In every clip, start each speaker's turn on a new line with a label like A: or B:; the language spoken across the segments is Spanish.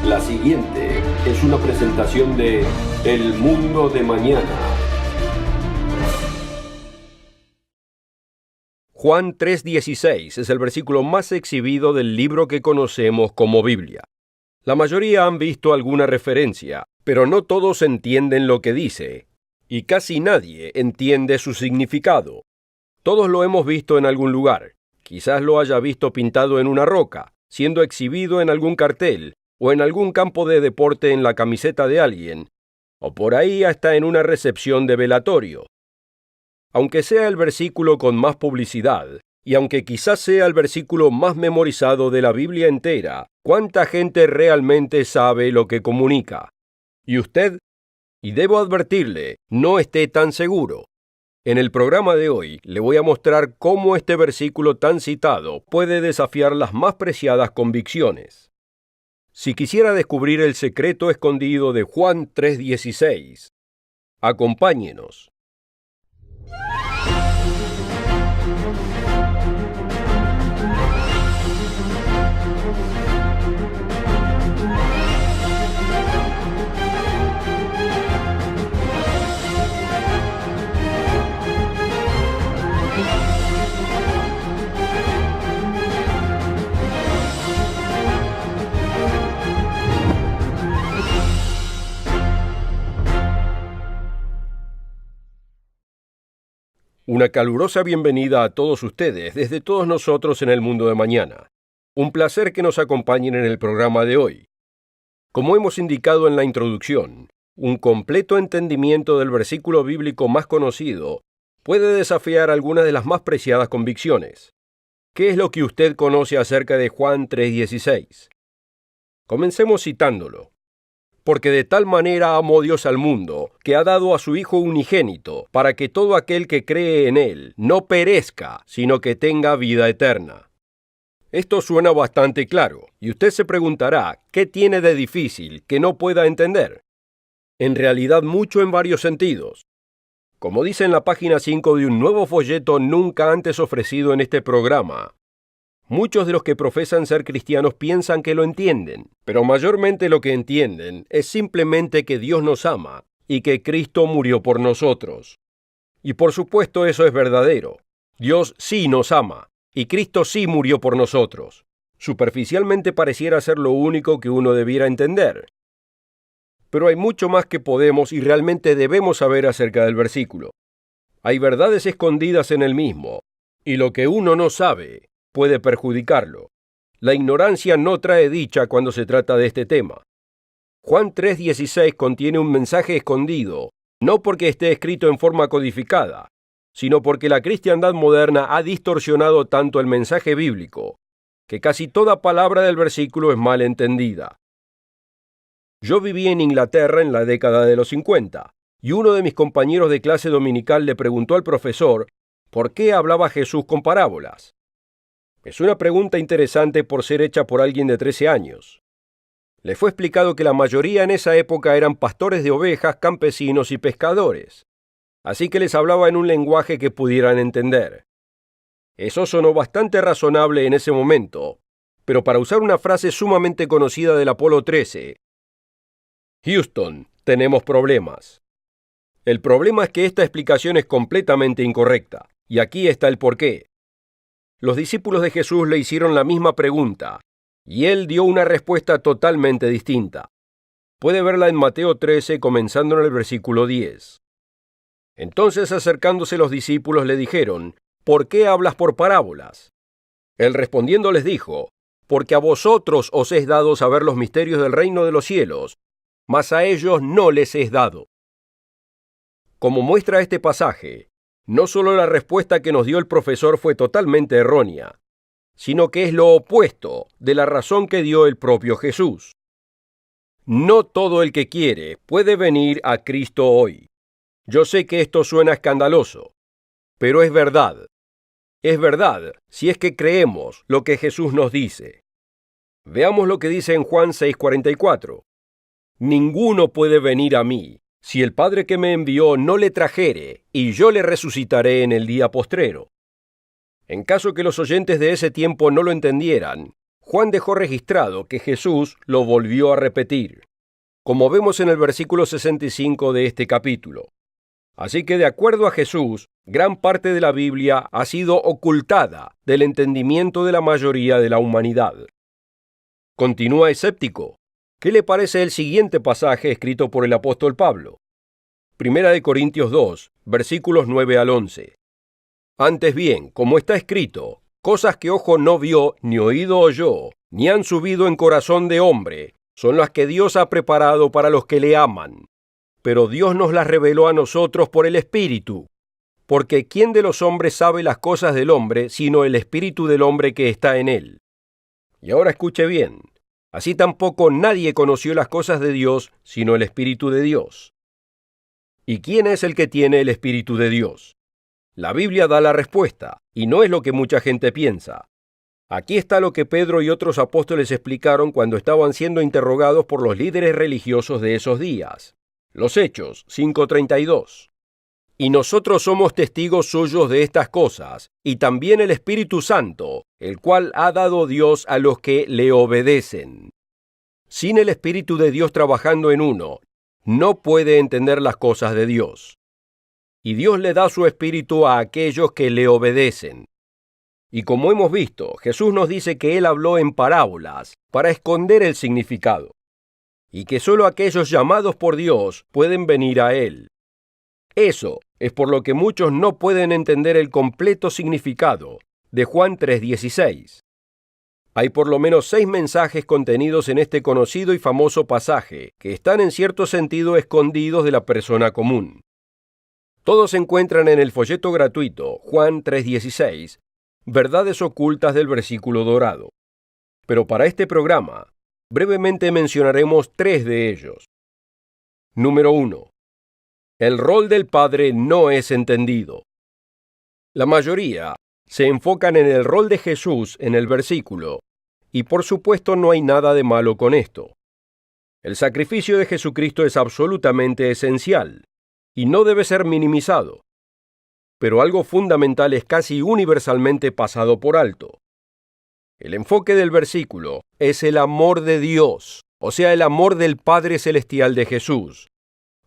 A: La siguiente es una presentación de El Mundo de Mañana.
B: Juan 3:16 es el versículo más exhibido del libro que conocemos como Biblia. La mayoría han visto alguna referencia, pero no todos entienden lo que dice, y casi nadie entiende su significado. Todos lo hemos visto en algún lugar. Quizás lo haya visto pintado en una roca, siendo exhibido en algún cartel, o en algún campo de deporte en la camiseta de alguien, o por ahí hasta en una recepción de velatorio. Aunque sea el versículo con más publicidad, y aunque quizás sea el versículo más memorizado de la Biblia entera, ¿cuánta gente realmente sabe lo que comunica? ¿Y usted? Y debo advertirle, no esté tan seguro. En el programa de hoy le voy a mostrar cómo este versículo tan citado puede desafiar las más preciadas convicciones. Si quisiera descubrir el secreto escondido de Juan 3:16, acompáñenos. Una calurosa bienvenida a todos ustedes, desde todos nosotros en el Mundo de Mañana. Un placer que nos acompañen en el programa de hoy. Como hemos indicado en la introducción, un completo entendimiento del versículo bíblico más conocido puede desafiar algunas de las más preciadas convicciones. ¿Qué es lo que usted conoce acerca de Juan 3:16? Comencemos citándolo. Porque de tal manera amó Dios al mundo, que ha dado a su Hijo unigénito, para que todo aquel que cree en Él no perezca, sino que tenga vida eterna. Esto suena bastante claro, y usted se preguntará, ¿qué tiene de difícil que no pueda entender? En realidad mucho en varios sentidos. Como dice en la página 5 de un nuevo folleto nunca antes ofrecido en este programa, muchos de los que profesan ser cristianos piensan que lo entienden, pero mayormente lo que entienden es simplemente que Dios nos ama y que Cristo murió por nosotros. Y por supuesto eso es verdadero. Dios sí nos ama y Cristo sí murió por nosotros. Superficialmente pareciera ser lo único que uno debiera entender. Pero hay mucho más que podemos y realmente debemos saber acerca del versículo. Hay verdades escondidas en el mismo, y lo que uno no sabe puede perjudicarlo. La ignorancia no trae dicha cuando se trata de este tema. Juan 3:16 contiene un mensaje escondido, no porque esté escrito en forma codificada, sino porque la cristiandad moderna ha distorsionado tanto el mensaje bíblico, que casi toda palabra del versículo es mal entendida. Yo viví en Inglaterra en la década de los 50, y uno de mis compañeros de clase dominical le preguntó al profesor por qué hablaba Jesús con parábolas. Es una pregunta interesante por ser hecha por alguien de 13 años. Le fue explicado que la mayoría en esa época eran pastores de ovejas, campesinos y pescadores, así que les hablaba en un lenguaje que pudieran entender. Eso sonó bastante razonable en ese momento, pero para usar una frase sumamente conocida del Apolo 13, Houston, tenemos problemas. El problema es que esta explicación es completamente incorrecta, y aquí está el porqué. Los discípulos de Jesús le hicieron la misma pregunta, y él dio una respuesta totalmente distinta. Puede verla en Mateo 13, comenzando en el versículo 10. Entonces, acercándose los discípulos, le dijeron, ¿por qué hablas por parábolas? Él respondiendo les dijo, porque a vosotros os es dado saber los misterios del reino de los cielos, mas a ellos no les es dado. Como muestra este pasaje, no solo la respuesta que nos dio el profesor fue totalmente errónea, sino que es lo opuesto de la razón que dio el propio Jesús. No todo el que quiere puede venir a Cristo hoy. Yo sé que esto suena escandaloso, pero es verdad. Es verdad si es que creemos lo que Jesús nos dice. Veamos lo que dice en Juan 6:44. Ninguno puede venir a mí, si el Padre que me envió no le trajere, y yo le resucitaré en el día postrero. En caso que los oyentes de ese tiempo no lo entendieran, Juan dejó registrado que Jesús lo volvió a repetir, como vemos en el versículo 65 de este capítulo. Así que de acuerdo a Jesús, gran parte de la Biblia ha sido ocultada del entendimiento de la mayoría de la humanidad. Continúa escéptico. ¿Qué le parece el siguiente pasaje escrito por el apóstol Pablo? Primera de Corintios 2, versículos 9 al 11. Antes bien, como está escrito, cosas que ojo no vio, ni oído oyó, ni han subido en corazón de hombre, son las que Dios ha preparado para los que le aman. Pero Dios nos las reveló a nosotros por el Espíritu. Porque ¿quién de los hombres sabe las cosas del hombre, sino el Espíritu del hombre que está en él? Y ahora escuche bien. Así tampoco nadie conoció las cosas de Dios, sino el Espíritu de Dios. ¿Y quién es el que tiene el Espíritu de Dios? La Biblia da la respuesta, y no es lo que mucha gente piensa. Aquí está lo que Pedro y otros apóstoles explicaron cuando estaban siendo interrogados por los líderes religiosos de esos días. Los Hechos 5:32. Y nosotros somos testigos suyos de estas cosas, y también el Espíritu Santo, el cual ha dado Dios a los que le obedecen. Sin el Espíritu de Dios trabajando en uno, no puede entender las cosas de Dios. Y Dios le da su Espíritu a aquellos que le obedecen. Y como hemos visto, Jesús nos dice que Él habló en parábolas para esconder el significado, y que solo aquellos llamados por Dios pueden venir a Él. Eso es por lo que muchos no pueden entender el completo significado de Juan 3:16. Hay por lo menos 6 mensajes contenidos en este conocido y famoso pasaje que están en cierto sentido escondidos de la persona común. Todos se encuentran en el folleto gratuito Juan 3:16, verdades ocultas del versículo dorado. Pero para este programa, brevemente mencionaremos 3 de ellos. Número 1. El rol del Padre no es entendido. La mayoría se enfocan en el rol de Jesús en el versículo, y por supuesto no hay nada de malo con esto. El sacrificio de Jesucristo es absolutamente esencial, y no debe ser minimizado. Pero algo fundamental es casi universalmente pasado por alto. El enfoque del versículo es el amor de Dios, o sea, el amor del Padre Celestial de Jesús.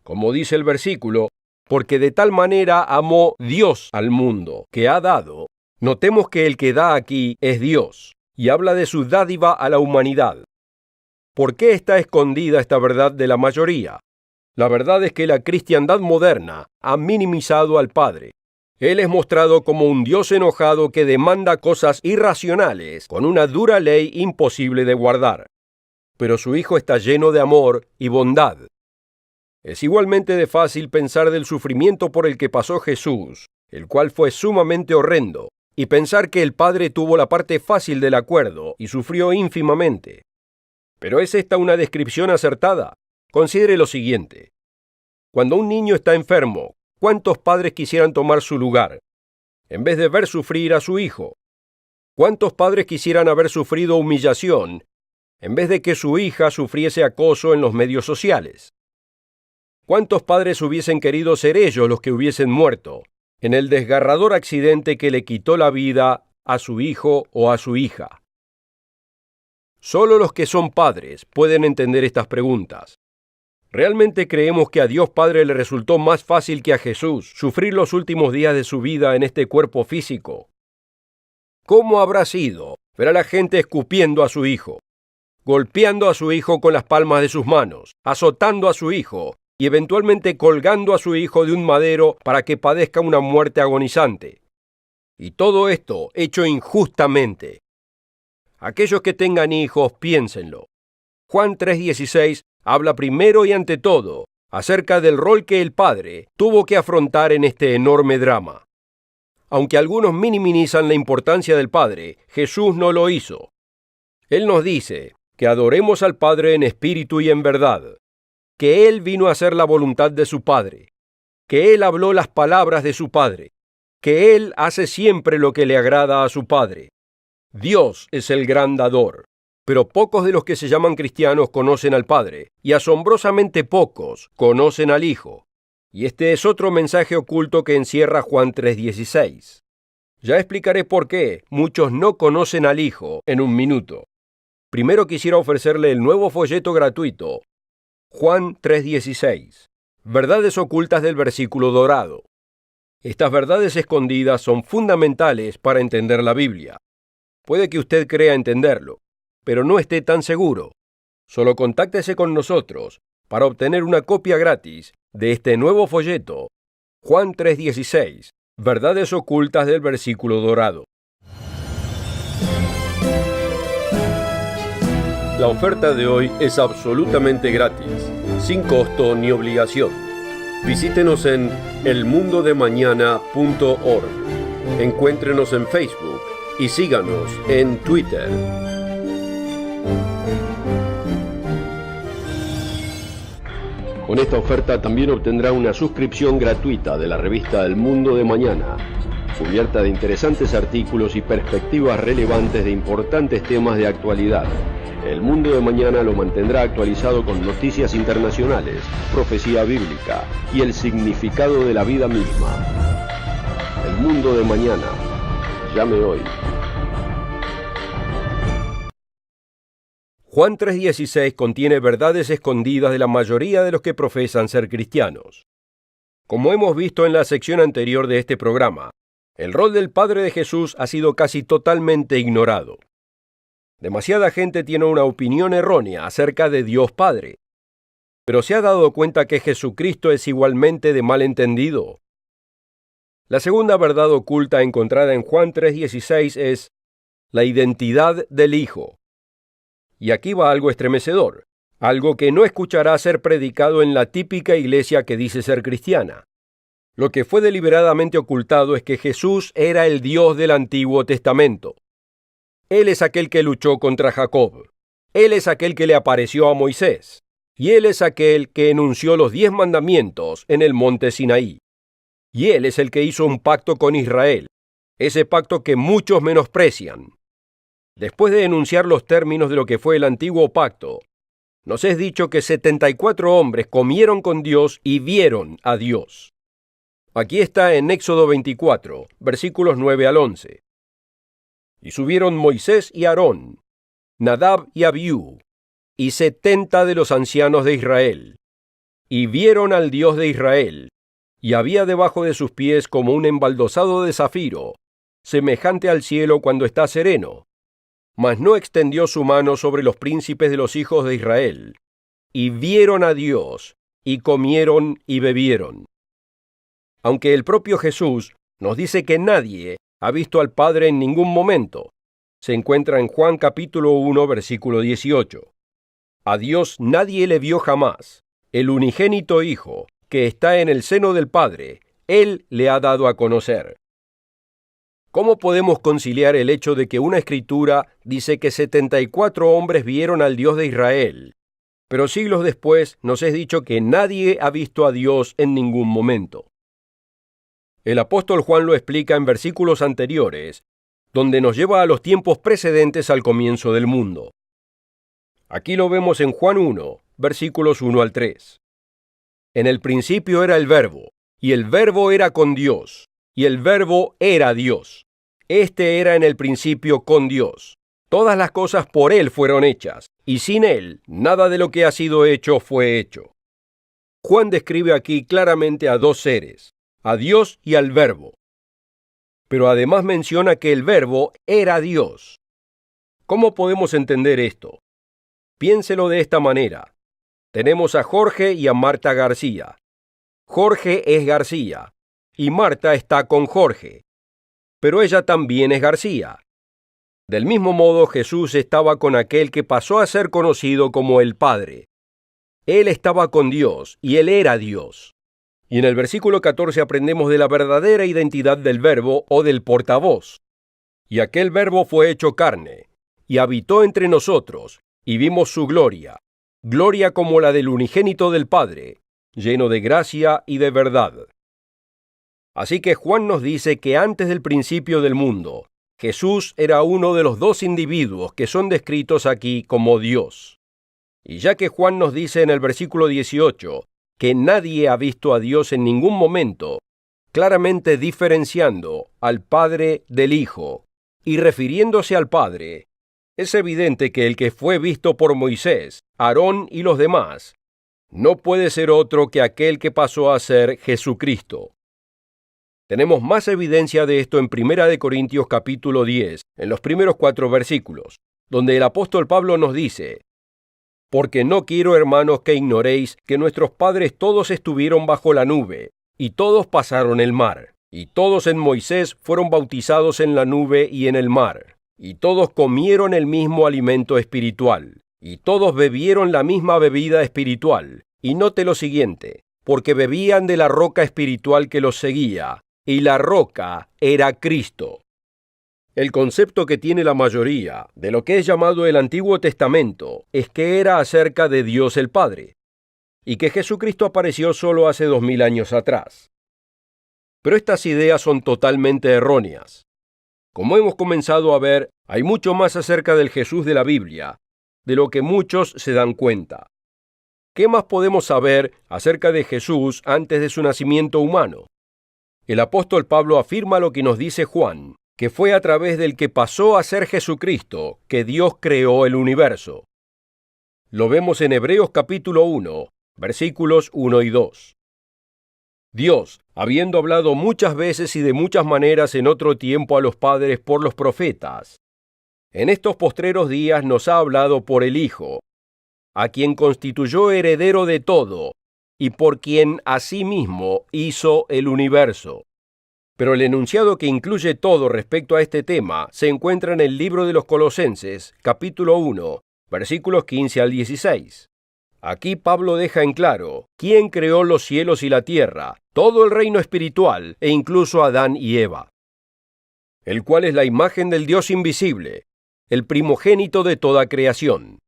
B: Como dice el versículo, porque de tal manera amó Dios al mundo, que ha dado. Notemos que el que da aquí es Dios, y habla de su dádiva a la humanidad. ¿Por qué está escondida esta verdad de la mayoría? La verdad es que la cristiandad moderna ha minimizado al Padre. Él es mostrado como un Dios enojado que demanda cosas irracionales con una dura ley imposible de guardar. Pero su Hijo está lleno de amor y bondad. Es igualmente de fácil pensar del sufrimiento por el que pasó Jesús, el cual fue sumamente horrendo, y pensar que el Padre tuvo la parte fácil del acuerdo y sufrió ínfimamente. ¿Pero es esta una descripción acertada? Considere lo siguiente. Cuando un niño está enfermo, ¿cuántos padres quisieran tomar su lugar, en vez de ver sufrir a su hijo? ¿Cuántos padres quisieran haber sufrido humillación, en vez de que su hija sufriese acoso en los medios sociales? ¿Cuántos padres hubiesen querido ser ellos los que hubiesen muerto en el desgarrador accidente que le quitó la vida a su hijo o a su hija? Solo los que son padres pueden entender estas preguntas. ¿Realmente creemos que a Dios Padre le resultó más fácil que a Jesús sufrir los últimos días de su vida en este cuerpo físico? ¿Cómo habrá sido ver a la gente escupiendo a su hijo, golpeando a su hijo con las palmas de sus manos, azotando a su hijo y eventualmente colgando a su hijo de un madero para que padezca una muerte agonizante? Y todo esto hecho injustamente. Aquellos que tengan hijos, piénsenlo. Juan 3:16 habla primero y ante todo acerca del rol que el Padre tuvo que afrontar en este enorme drama. Aunque algunos minimizan la importancia del Padre, Jesús no lo hizo. Él nos dice que adoremos al Padre en espíritu y en verdad, que Él vino a hacer la voluntad de su Padre, que Él habló las palabras de su Padre, que Él hace siempre lo que le agrada a su Padre. Dios es el gran dador, pero pocos de los que se llaman cristianos conocen al Padre, y asombrosamente pocos conocen al Hijo. Y este es otro mensaje oculto que encierra Juan 3:16. Ya explicaré por qué muchos no conocen al Hijo en un minuto. primero quisiera ofrecerle el nuevo folleto gratuito, Juan 3:16, verdades ocultas del versículo dorado. Estas verdades escondidas son fundamentales para entender la Biblia. Puede que usted crea entenderlo, pero no esté tan seguro. Solo contáctese con nosotros para obtener una copia gratis de este nuevo folleto, Juan 3:16, verdades ocultas del versículo dorado. La oferta de hoy es absolutamente gratis, sin costo ni obligación. Visítenos en elmundodemañana.org. Encuéntrenos en Facebook y síganos en Twitter. Con esta oferta también obtendrá una suscripción gratuita de la revista El Mundo de Mañana, cubierta de interesantes artículos y perspectivas relevantes de importantes temas de actualidad. El Mundo de Mañana lo mantendrá actualizado con noticias internacionales, profecía bíblica y el significado de la vida misma. El Mundo de Mañana. Llame hoy. Juan 3:16 contiene verdades escondidas de la mayoría de los que profesan ser cristianos. Como hemos visto en la sección anterior de este programa, el rol del Padre de Jesús ha sido casi totalmente ignorado. Demasiada gente tiene una opinión errónea acerca de Dios Padre. Pero ¿se ha dado cuenta que Jesucristo es igualmente de mal entendido? La segunda verdad oculta encontrada en Juan 3:16 es la identidad del Hijo. Y aquí va algo estremecedor, algo que no escuchará ser predicado en la típica iglesia que dice ser cristiana. Lo que fue deliberadamente ocultado es que Jesús era el Dios del Antiguo Testamento. Él es aquel que luchó contra Jacob. Él es aquel que le apareció a Moisés. Y Él es aquel que enunció los 10 mandamientos en el monte Sinaí. Y Él es el que hizo un pacto con Israel, ese pacto que muchos menosprecian. Después de enunciar los términos de lo que fue el antiguo pacto, nos es dicho que 74 hombres comieron con Dios y vieron a Dios. Aquí está en Éxodo 24, versículos 9 al 11. Y subieron Moisés y Aarón, Nadab y Abiú, y 70 de los ancianos de Israel, y vieron al Dios de Israel, y había debajo de sus pies como un embaldosado de zafiro, semejante al cielo cuando está sereno. Mas no extendió su mano sobre los príncipes de los hijos de Israel, y vieron a Dios, y comieron y bebieron. Aunque el propio Jesús nos dice que nadie ha visto al Padre en ningún momento, se encuentra en Juan capítulo 1, versículo 18. A Dios nadie le vio jamás. El unigénito Hijo, que está en el seno del Padre, Él le ha dado a conocer. ¿Cómo podemos conciliar el hecho de que una escritura dice que 74 hombres vieron al Dios de Israel, pero siglos después nos es dicho que nadie ha visto a Dios en ningún momento? El apóstol Juan lo explica en versículos anteriores, donde nos lleva a los tiempos precedentes al comienzo del mundo. Aquí lo vemos en Juan 1, versículos 1 al 3. En el principio era el Verbo, y el Verbo era con Dios, y el Verbo era Dios. Este era en el principio con Dios. Todas las cosas por Él fueron hechas, y sin Él nada de lo que ha sido hecho fue hecho. Juan describe aquí claramente a dos seres, a Dios y al Verbo. Pero además menciona que el Verbo era Dios. ¿Cómo podemos entender esto? Piénselo de esta manera. Tenemos a Jorge y a Marta García. Jorge es García, y Marta está con Jorge. Pero ella también es García. Del mismo modo, Jesús estaba con aquel que pasó a ser conocido como el Padre. Él estaba con Dios, y Él era Dios. Y en el versículo 14 aprendemos de la verdadera identidad del Verbo o del portavoz. Y aquel Verbo fue hecho carne, y habitó entre nosotros, y vimos su gloria, gloria como la del unigénito del Padre, lleno de gracia y de verdad. Así que Juan nos dice que antes del principio del mundo, Jesús era uno de los dos individuos que son descritos aquí como Dios. Y ya que Juan nos dice en el versículo 18 que nadie ha visto a Dios en ningún momento, claramente diferenciando al Padre del Hijo y refiriéndose al Padre, es evidente que el que fue visto por Moisés, Aarón y los demás, no puede ser otro que aquel que pasó a ser Jesucristo. Tenemos más evidencia de esto en 1 Corintios capítulo 10, en los primeros 4 versículos, donde el apóstol Pablo nos dice: «Porque no quiero, hermanos, que ignoréis que nuestros padres todos estuvieron bajo la nube, y todos pasaron el mar, y todos en Moisés fueron bautizados en la nube y en el mar, y todos comieron el mismo alimento espiritual, y todos bebieron la misma bebida espiritual, y note lo siguiente, porque bebían de la roca espiritual que los seguía, y la roca era Cristo». El concepto que tiene la mayoría de lo que es llamado el Antiguo Testamento es que era acerca de Dios el Padre, y que Jesucristo apareció solo hace 2000 años atrás. Pero estas ideas son totalmente erróneas. Como hemos comenzado a ver, hay mucho más acerca del Jesús de la Biblia, de lo que muchos se dan cuenta. ¿Qué más podemos saber acerca de Jesús antes de su nacimiento humano? El apóstol Pablo afirma lo que nos dice Juan, que fue a través del que pasó a ser Jesucristo que Dios creó el universo. Lo vemos en Hebreos capítulo 1, versículos 1 y 2. Dios, habiendo hablado muchas veces y de muchas maneras en otro tiempo a los padres por los profetas, en estos postreros días nos ha hablado por el Hijo, a quien constituyó heredero de todo, y por quien asimismo hizo el universo. Pero el enunciado que incluye todo respecto a este tema se encuentra en el libro de los Colosenses, capítulo 1, versículos 15 al 16. Aquí Pablo deja en claro quién creó los cielos y la tierra, todo el reino espiritual e incluso Adán y Eva, el cual es la imagen del Dios invisible, el primogénito de toda creación.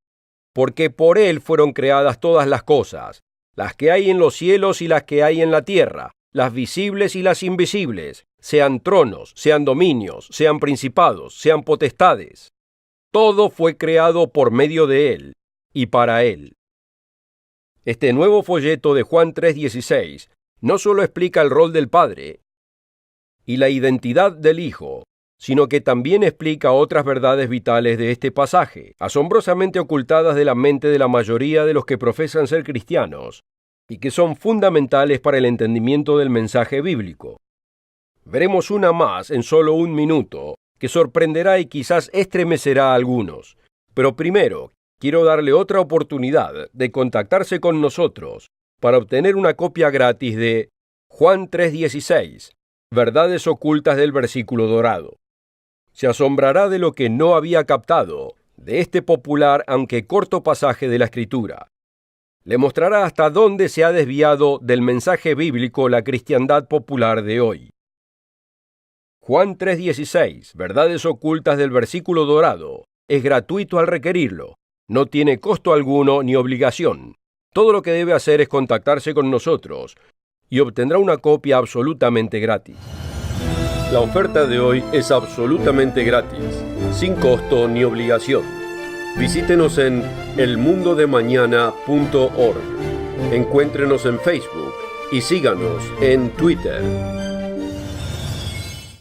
B: Porque por él fueron creadas todas las cosas, las que hay en los cielos y las que hay en la tierra, las visibles y las invisibles, sean tronos, sean dominios, sean principados, sean potestades. Todo fue creado por medio de él y para él. Este nuevo folleto de Juan 3:16 no solo explica el rol del Padre y la identidad del Hijo, sino que también explica otras verdades vitales de este pasaje, asombrosamente ocultadas de la mente de la mayoría de los que profesan ser cristianos, y que son fundamentales para el entendimiento del mensaje bíblico. Veremos una más en solo un minuto, que sorprenderá y quizás estremecerá a algunos. Pero primero, quiero darle otra oportunidad de contactarse con nosotros para obtener una copia gratis de Juan 3:16, Verdades ocultas del versículo dorado. Se asombrará de lo que no había captado de este popular aunque corto pasaje de la Escritura. Le mostrará hasta dónde se ha desviado del mensaje bíblico la cristiandad popular de hoy. Juan 3:16, Verdades ocultas del versículo dorado, es gratuito al requerirlo. No tiene costo alguno ni obligación. Todo lo que debe hacer es contactarse con nosotros y obtendrá una copia absolutamente gratis. La oferta de hoy es absolutamente gratis, sin costo ni obligación. Visítenos en elmundodemañana.org. Encuéntrenos en Facebook y síganos en Twitter.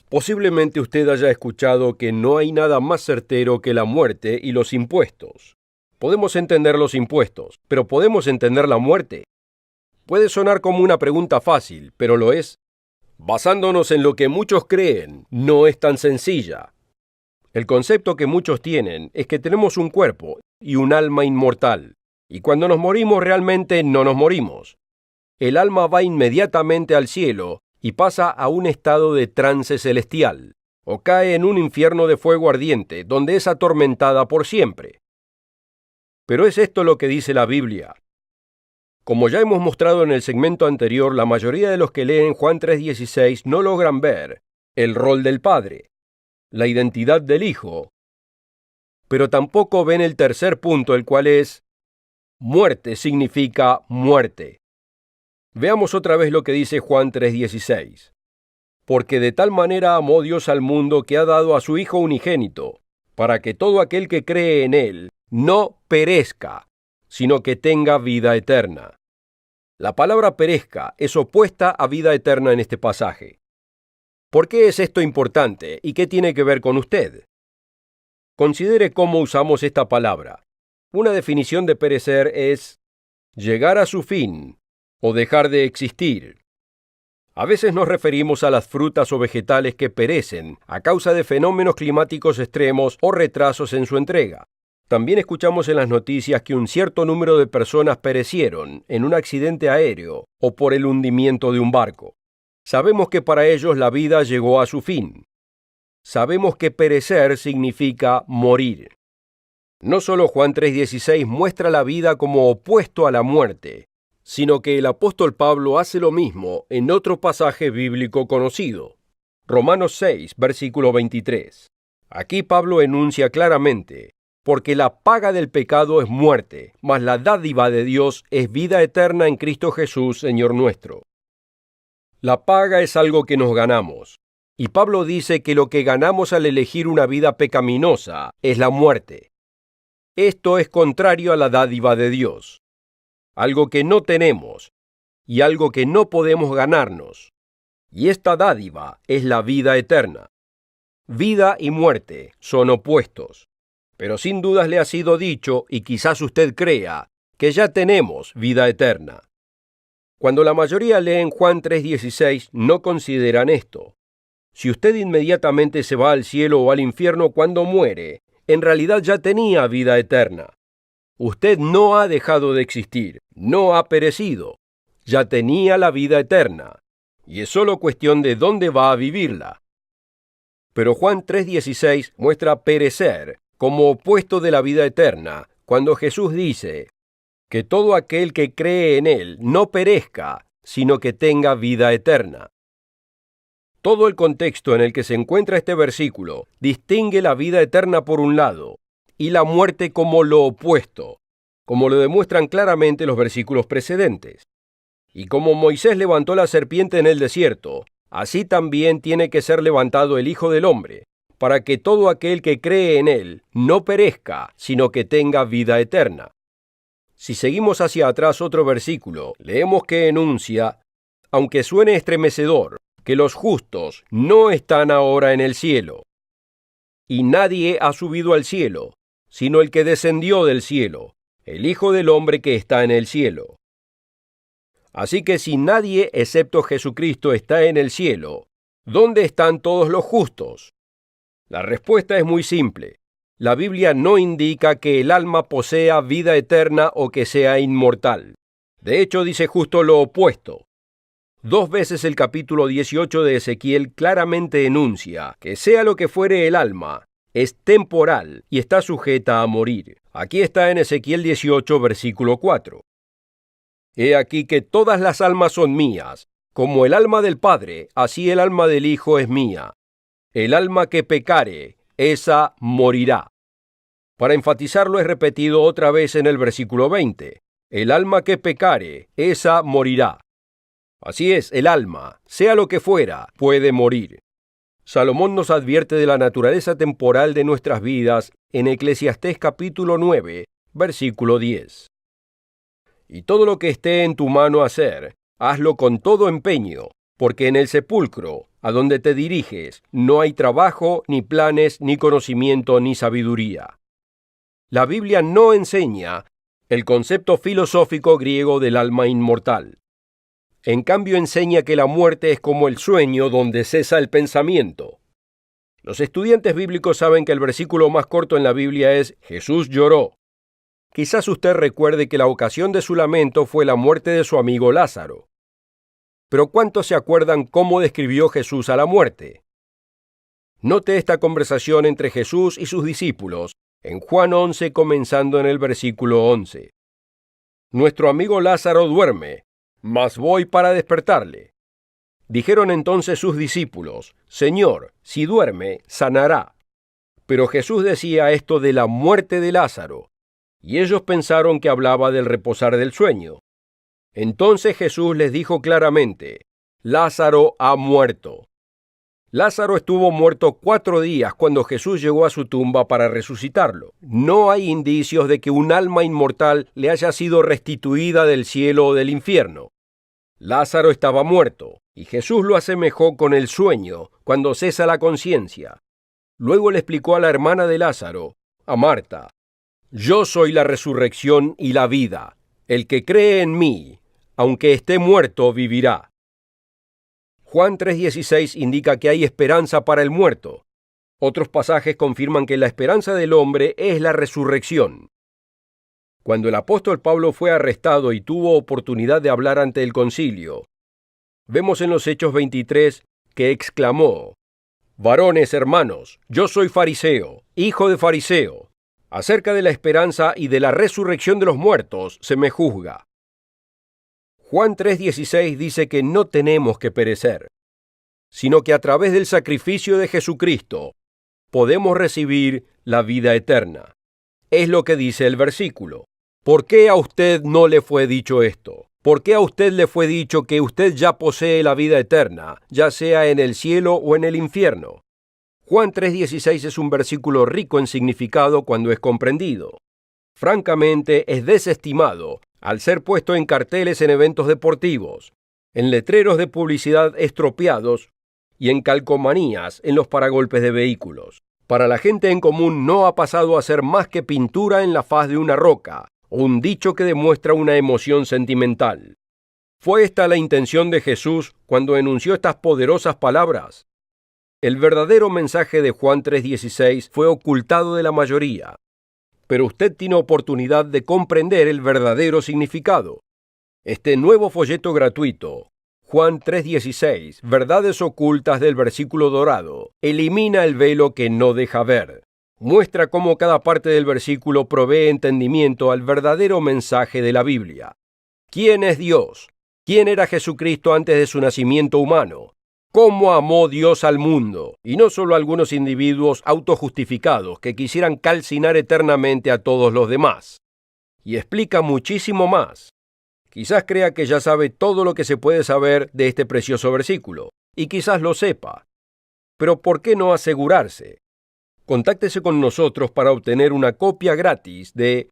B: Posiblemente usted haya escuchado que no hay nada más certero que la muerte y los impuestos. Podemos entender los impuestos, pero ¿podemos entender la muerte? Puede sonar como una pregunta fácil, pero lo es. Basándonos en lo que muchos creen, no es tan sencilla. El concepto que muchos tienen es que tenemos un cuerpo y un alma inmortal, y cuando nos morimos realmente no nos morimos. El alma va inmediatamente al cielo y pasa a un estado de trance celestial, o cae en un infierno de fuego ardiente, donde es atormentada por siempre. Pero ¿es esto lo que dice la Biblia? Como ya hemos mostrado en el segmento anterior, la mayoría de los que leen Juan 3:16 no logran ver el rol del Padre, la identidad del Hijo, pero tampoco ven el tercer punto, el cual es: muerte significa muerte. Veamos otra vez lo que dice Juan 3:16. Porque de tal manera amó Dios al mundo que ha dado a su Hijo unigénito, para que todo aquel que cree en él no perezca, sino que tenga vida eterna. La palabra perezca es opuesta a vida eterna en este pasaje. ¿Por qué es esto importante y qué tiene que ver con usted? considere cómo usamos esta palabra. Una definición de perecer es llegar a su fin o dejar de existir. A veces nos referimos a las frutas o vegetales que perecen a causa de fenómenos climáticos extremos o retrasos en su entrega. También escuchamos en las noticias que un cierto número de personas perecieron en un accidente aéreo o por el hundimiento de un barco. Sabemos que para ellos la vida llegó a su fin. Sabemos que perecer significa morir. No solo Juan 3:16 muestra la vida como opuesto a la muerte, sino que el apóstol Pablo hace lo mismo en otro pasaje bíblico conocido, Romanos 6, versículo 23. Aquí Pablo enuncia claramente: porque la paga del pecado es muerte, mas la dádiva de Dios es vida eterna en Cristo Jesús, Señor nuestro. La paga es algo que nos ganamos, y Pablo dice que lo que ganamos al elegir una vida pecaminosa es la muerte. Esto es contrario a la dádiva de Dios, algo que no tenemos y algo que no podemos ganarnos. Y esta dádiva es la vida eterna. Vida y muerte son opuestos. Pero sin dudas le ha sido dicho, y quizás usted crea, que ya tenemos vida eterna. Cuando la mayoría leen Juan 3:16, no consideran esto. Si usted inmediatamente se va al cielo o al infierno cuando muere, en realidad ya tenía vida eterna. Usted no ha dejado de existir, no ha perecido, ya tenía la vida eterna, y es solo cuestión de dónde va a vivirla. Pero Juan 3:16 muestra perecer como opuesto de la vida eterna, cuando Jesús dice que todo aquel que cree en Él no perezca, sino que tenga vida eterna. Todo el contexto en el que se encuentra este versículo distingue la vida eterna por un lado y la muerte como lo opuesto, como lo demuestran claramente los versículos precedentes. Y como Moisés levantó la serpiente en el desierto, así también tiene que ser levantado el Hijo del Hombre, para que todo aquel que cree en Él no perezca, sino que tenga vida eterna. Si seguimos hacia atrás otro versículo, leemos que enuncia, aunque suene estremecedor, que los justos no están ahora en el cielo. Y nadie ha subido al cielo, sino el que descendió del cielo, el Hijo del Hombre que está en el cielo. Así que si nadie excepto Jesucristo está en el cielo, ¿dónde están todos los justos? La respuesta es muy simple. La Biblia no indica que el alma posea vida eterna o que sea inmortal. De hecho, dice justo lo opuesto. 2 veces el capítulo 18 de Ezequiel claramente enuncia que sea lo que fuere el alma, es temporal y está sujeta a morir. Aquí está en Ezequiel 18, versículo 4. He aquí que todas las almas son mías, como el alma del Padre, así el alma del Hijo es mía. El alma que pecare, esa morirá. Para enfatizarlo es repetido otra vez en el versículo 20. El alma que pecare, esa morirá. Así es, el alma, sea lo que fuera, puede morir. Salomón nos advierte de la naturaleza temporal de nuestras vidas en Eclesiastés capítulo 9, versículo 10. Y todo lo que esté en tu mano hacer, hazlo con todo empeño, porque en el sepulcro, a donde te diriges, no hay trabajo, ni planes, ni conocimiento, ni sabiduría. La Biblia no enseña el concepto filosófico griego del alma inmortal. En cambio enseña que la muerte es como el sueño donde cesa el pensamiento. Los estudiantes bíblicos saben que el versículo más corto en la Biblia es Jesús lloró. Quizás usted recuerde que la ocasión de su lamento fue la muerte de su amigo Lázaro. Pero ¿cuántos se acuerdan cómo describió Jesús a la muerte? Note esta conversación entre Jesús y sus discípulos en Juan 11, comenzando en el versículo 11. Nuestro amigo Lázaro duerme, mas voy para despertarle. Dijeron entonces sus discípulos, Señor, si duerme, sanará. Pero Jesús decía esto de la muerte de Lázaro, y ellos pensaron que hablaba del reposar del sueño. Entonces Jesús les dijo claramente, Lázaro ha muerto. Lázaro estuvo muerto 4 días cuando Jesús llegó a su tumba para resucitarlo. No hay indicios de que un alma inmortal le haya sido restituida del cielo o del infierno. Lázaro estaba muerto, y Jesús lo asemejó con el sueño, cuando cesa la conciencia. Luego le explicó a la hermana de Lázaro, a Marta: «Yo soy la resurrección y la vida. El que cree en mí, aunque esté muerto, vivirá». Juan 3:16 indica que hay esperanza para el muerto. Otros pasajes confirman que la esperanza del hombre es la resurrección. Cuando el apóstol Pablo fue arrestado y tuvo oportunidad de hablar ante el concilio, vemos en los Hechos 23 que exclamó: «Varones hermanos, yo soy fariseo, hijo de fariseo. Acerca de la esperanza y de la resurrección de los muertos se me juzga». Juan 3:16 dice que no tenemos que perecer, sino que a través del sacrificio de Jesucristo podemos recibir la vida eterna. Es lo que dice el versículo. ¿Por qué a usted no le fue dicho esto? ¿Por qué a usted le fue dicho que usted ya posee la vida eterna, ya sea en el cielo o en el infierno? Juan 3:16 es un versículo rico en significado cuando es comprendido. Francamente, es desestimado al ser puesto en carteles en eventos deportivos, en letreros de publicidad estropeados y en calcomanías en los paragolpes de vehículos. Para la gente en común no ha pasado a ser más que pintura en la faz de una roca, o un dicho que demuestra una emoción sentimental. ¿Fue esta la intención de Jesús cuando enunció estas poderosas palabras? El verdadero mensaje de Juan 3:16 fue ocultado de la mayoría, pero usted tiene oportunidad de comprender el verdadero significado. Este nuevo folleto gratuito, Juan 3:16, Verdades ocultas del versículo dorado, elimina el velo que no deja ver. Muestra cómo cada parte del versículo provee entendimiento al verdadero mensaje de la Biblia. ¿Quién es Dios? ¿Quién era Jesucristo antes de su nacimiento humano? ¿Cómo amó Dios al mundo? Y no solo a algunos individuos autojustificados que quisieran calcinar eternamente a todos los demás. Y explica muchísimo más. Quizás crea que ya sabe todo lo que se puede saber de este precioso versículo, y quizás lo sepa. Pero ¿por qué no asegurarse? Contáctese con nosotros para obtener una copia gratis de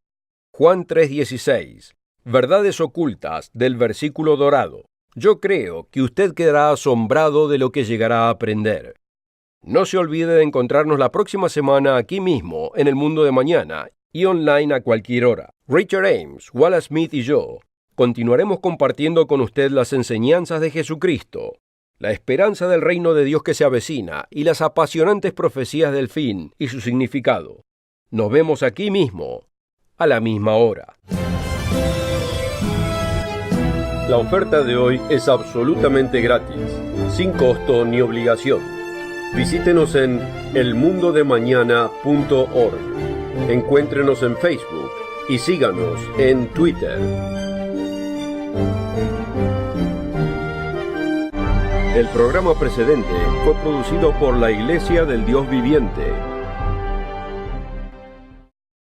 B: Juan 3:16, Verdades ocultas del versículo dorado. Yo creo que usted quedará asombrado de lo que llegará a aprender. No se olvide de encontrarnos la próxima semana aquí mismo en El Mundo de Mañana y online a cualquier hora. Richard Ames, Wallace Smith y yo continuaremos compartiendo con usted las enseñanzas de Jesucristo, la esperanza del reino de Dios que se avecina y las apasionantes profecías del fin y su significado. Nos vemos aquí mismo, a la misma hora. La oferta de hoy es absolutamente gratis, sin costo ni obligación. Visítenos en elmundodemañana.org. Encuéntrenos en Facebook y síganos en Twitter. El programa precedente fue producido por la Iglesia del Dios Viviente.